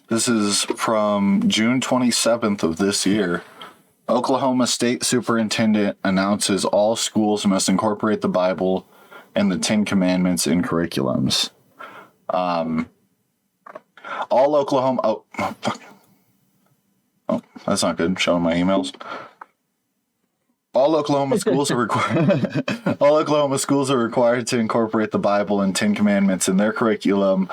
This is from June 27th of this year. Oklahoma State Superintendent announces all schools must incorporate the Bible and the Ten Commandments in curriculums. All Oklahoma... Oh, fuck. Oh, that's not good. Showing my emails. All Oklahoma schools are required to incorporate the Bible and Ten Commandments in their curriculum,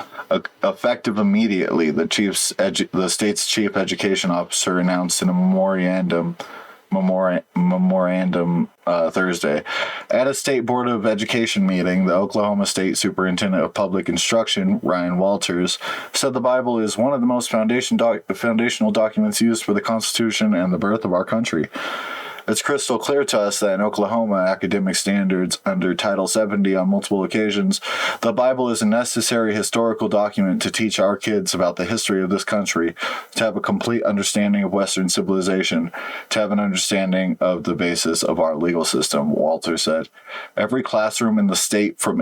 effective immediately. The state's chief education officer announced in a memorandum Thursday. At a state board of education meeting, the Oklahoma State Superintendent of Public Instruction, Ryan Walters, said the Bible is one of the most foundational documents used for the Constitution and the birth of our country. It's crystal clear to us that in Oklahoma academic standards under Title 70 on multiple occasions, the Bible is a necessary historical document to teach our kids about the history of this country, to have a complete understanding of Western civilization, to have an understanding of the basis of our legal system, Walter said. Every classroom in the state from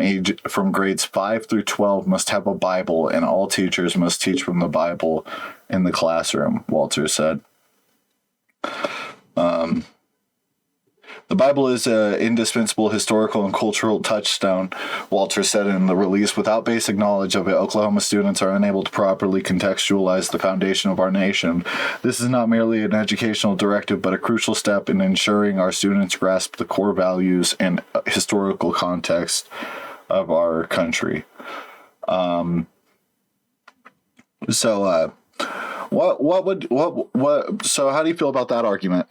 grades 5 through 12 must have a Bible, and all teachers must teach from the Bible in the classroom, Walter said. The Bible is an indispensable historical and cultural touchstone, Walter said in the release. Without basic knowledge of it, Oklahoma students are unable to properly contextualize the foundation of our nation. This is not merely an educational directive, but a crucial step in ensuring our students grasp the core values and historical context of our country. So how do you feel about that argument?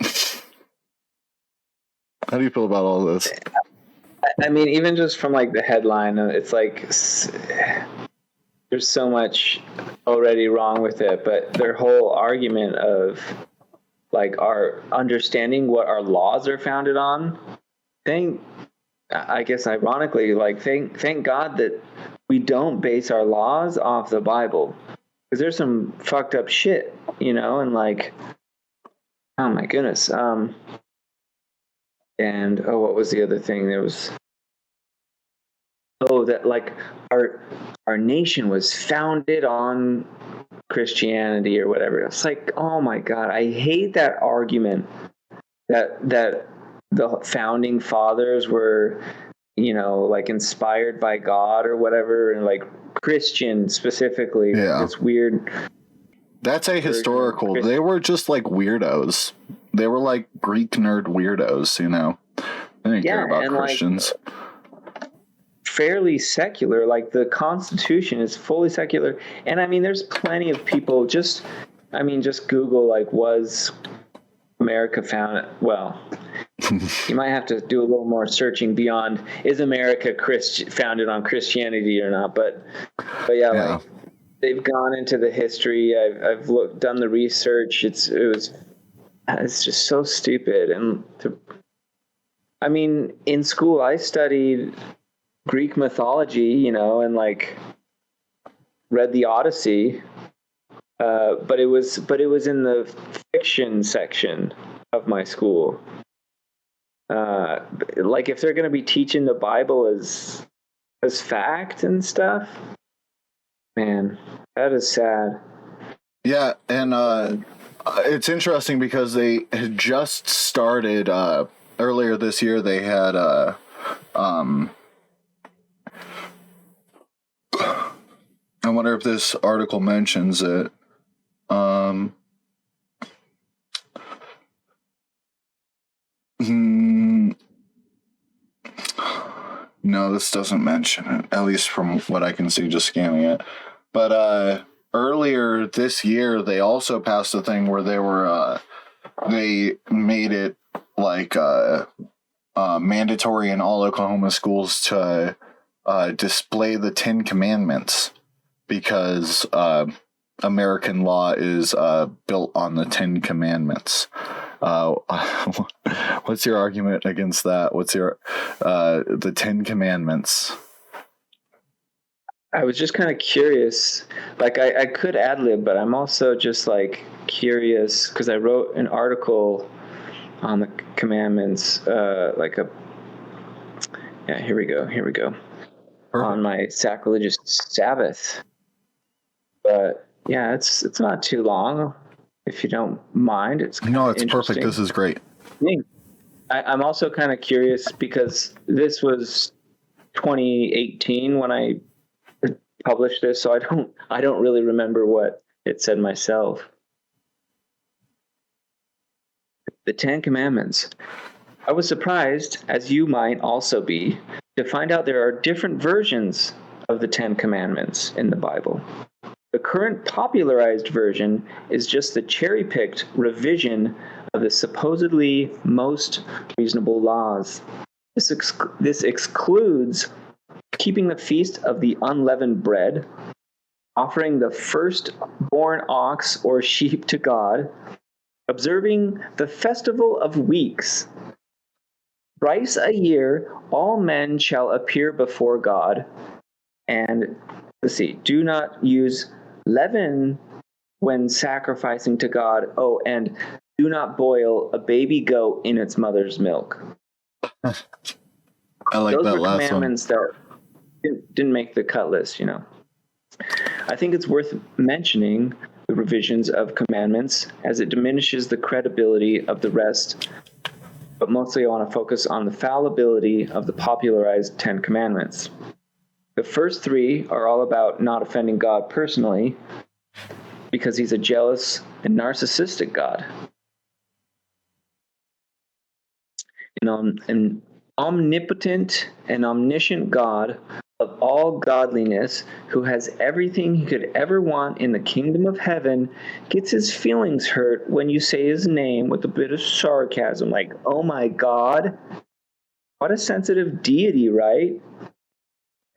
How do you feel about all this? I mean, even just from like the headline, it's like there's so much already wrong with it, but their whole argument of like our understanding what our laws are founded on, I guess ironically, like thank God that we don't base our laws off the Bible, because there's some fucked up shit, and like, oh my goodness. And what was the other thing? There was that like our nation was founded on Christianity or whatever. It's like, oh my God, I hate that argument that the founding fathers were, like inspired by God or whatever, and like Christian specifically. Yeah. It's weird. That's ahistorical. They were just like weirdos. They were like Greek nerd weirdos, They didn't care about Christians. Like, fairly secular. Like the Constitution is fully secular. And I mean, there's plenty of people just Google, like, was America founded? Well, you might have to do a little more searching beyond, is America founded on Christianity or not? But yeah. Like they've gone into the history. I've done the research. It's just so stupid. And in school I studied Greek mythology, and like read the Odyssey, but it was in the fiction section of my school. Like if they're going to be teaching the Bible as fact and stuff, man, that is sad. Yeah, and it's interesting because they had just started earlier this year. They had I wonder if this article mentions it. No, this doesn't mention it, at least from what I can see just scanning it. But earlier this year, they also passed a thing where they made it like mandatory in all Oklahoma schools to display the Ten Commandments, because American law is built on the Ten Commandments. What's your argument against that? What's your the Ten Commandments? I was just kind of curious. Like I could ad-lib, but I'm also just like curious because I wrote an article on the commandments, here we go. Perfect. On my sacrilegious Sabbath. But Yeah, it's not too long, if you don't mind. It's No, it's interesting. perfect. This is great. I'm also kind of curious because this was 2018 when I published this, so I don't really remember what it said myself. The Ten Commandments. I was surprised, as you might also be, to find out there are different versions of the Ten Commandments in the Bible. The current popularized version is just the cherry-picked revision of the supposedly most reasonable laws. This excludes keeping the feast of the unleavened bread, offering the firstborn ox or sheep to God, observing the festival of weeks. Thrice a year all men shall appear before God, and do not use leaven when sacrificing to God. Oh, and do not boil a baby goat in its mother's milk. I like Those that were last commandments that didn't make the cut list, you know. I think it's worth mentioning the revisions of commandments as it diminishes the credibility of the rest, but mostly I want to focus on the fallibility of the popularized Ten Commandments. The first three are all about not offending God personally, because he's a jealous and narcissistic God. An omnipotent and omniscient God of all godliness, who has everything he could ever want in the kingdom of heaven, gets his feelings hurt when you say his name with a bit of sarcasm, like, oh my God. What a sensitive deity, right?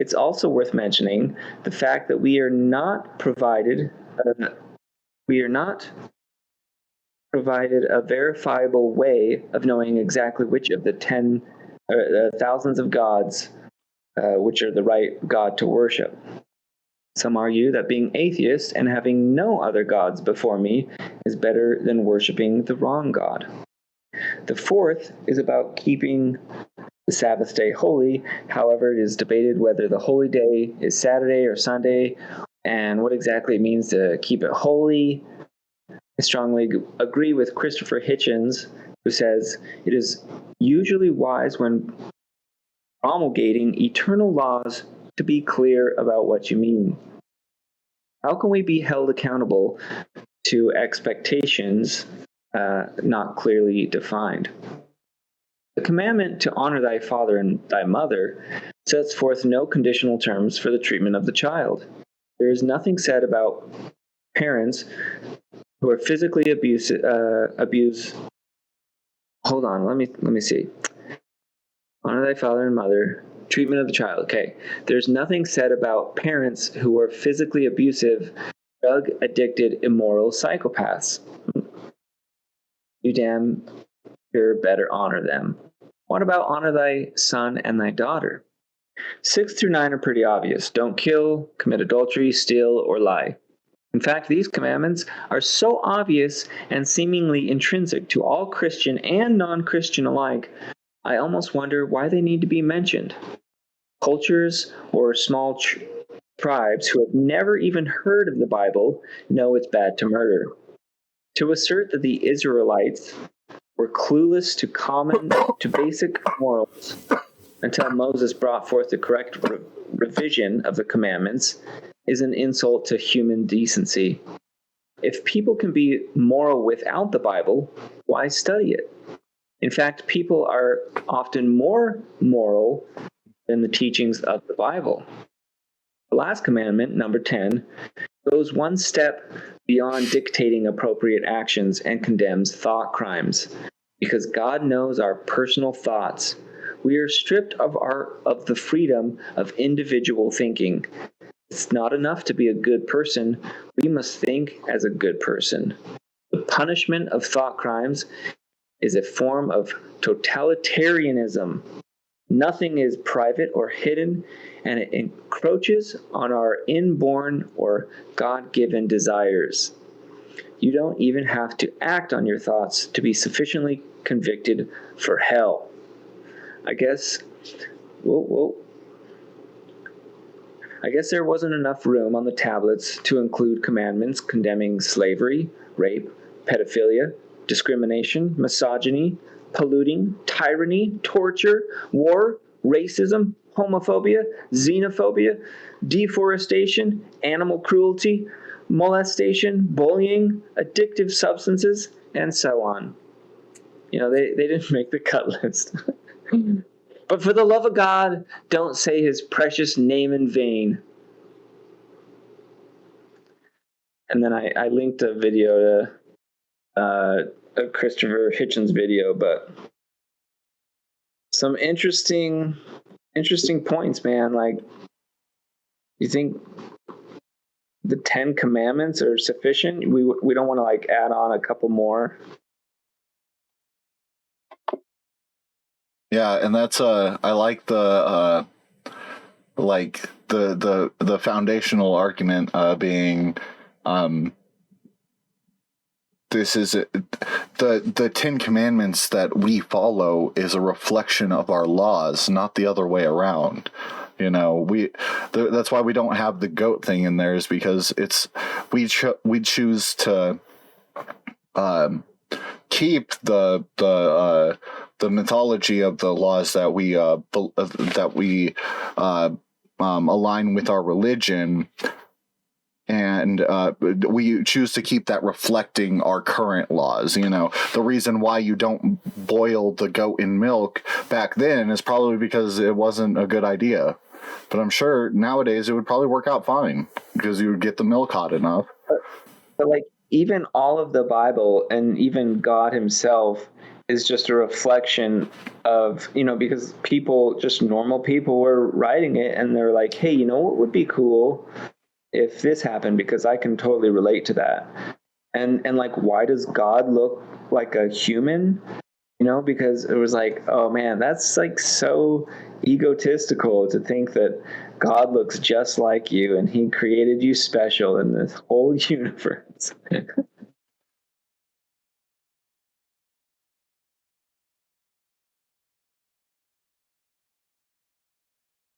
It's also worth mentioning the fact that we are not provided a verifiable way of knowing exactly which of the thousands of gods, which are the right God to worship. Some argue that being atheist and having no other gods before me is better than worshiping the wrong God. The fourth is about keeping the Sabbath day holy. However, it is debated whether the holy day is Saturday or Sunday, and what exactly it means to keep it holy. I strongly agree with Christopher Hitchens, who says it is usually wise when promulgating eternal laws to be clear about what you mean. How can we be held accountable to expectations not clearly defined? The commandment to honor thy father and thy mother sets forth no conditional terms for the treatment of the child. There is nothing said about parents who are physically abuse. Hold on, let me see. Honor thy father and mother. Treatment of the child. Okay. There's nothing said about parents who are physically abusive, drug addicted, immoral psychopaths. You damn sure better honor them. What about honor thy son and thy daughter? 6 through 9 are pretty obvious. Don't kill, commit adultery, steal, or lie. In fact, these commandments are so obvious and seemingly intrinsic to all Christian and non-Christian alike, I almost wonder why they need to be mentioned. Cultures or small tribes who have never even heard of the Bible know it's bad to murder. To assert that the Israelites were clueless to basic morals until Moses brought forth the correct revision of the commandments is an insult to human decency. If people can be moral without the Bible, why study it? In fact, people are often more moral than the teachings of the Bible. The last commandment, number 10, goes one step beyond dictating appropriate actions and condemns thought crimes. Because God knows our personal thoughts, we are stripped of the freedom of individual thinking. It's not enough to be a good person. We must think as a good person. The punishment of thought crimes is a form of totalitarianism. Nothing is private or hidden, and it encroaches on our inborn or God-given desires. You don't even have to act on your thoughts to be sufficiently convicted for hell. I guess, I guess there wasn't enough room on the tablets to include commandments condemning slavery, rape, pedophilia, discrimination, misogyny, polluting, tyranny, torture, war, racism, homophobia, xenophobia, deforestation, animal cruelty, molestation, bullying, addictive substances, and so on. They didn't make the cut list. But for the love of God, don't say his precious name in vain. And then I linked a video to a Christopher Hitchens video, but some interesting points, man. Like, you think the 10 commandments are sufficient? We don't want to like add on a couple more. Yeah, and that's I like the the foundational argument being this is the 10 commandments that we follow is a reflection of our laws, not the other way around. That's why we don't have the goat thing in there, is because we choose to keep the mythology of the laws that we align with our religion, and we choose to keep that reflecting our current laws. The reason why you don't boil the goat in milk back then is probably because it wasn't a good idea. But I'm sure nowadays it would probably work out fine because you would get the milk hot enough. But like, even all of the Bible and even God himself is just a reflection of, because people, just normal people, were writing it and they're like, hey, what would be cool if this happened? Because I can totally relate to that. And like, why does God look like a human? Because it was like, oh man, that's like so egotistical to think that God looks just like you and he created you special in this whole universe.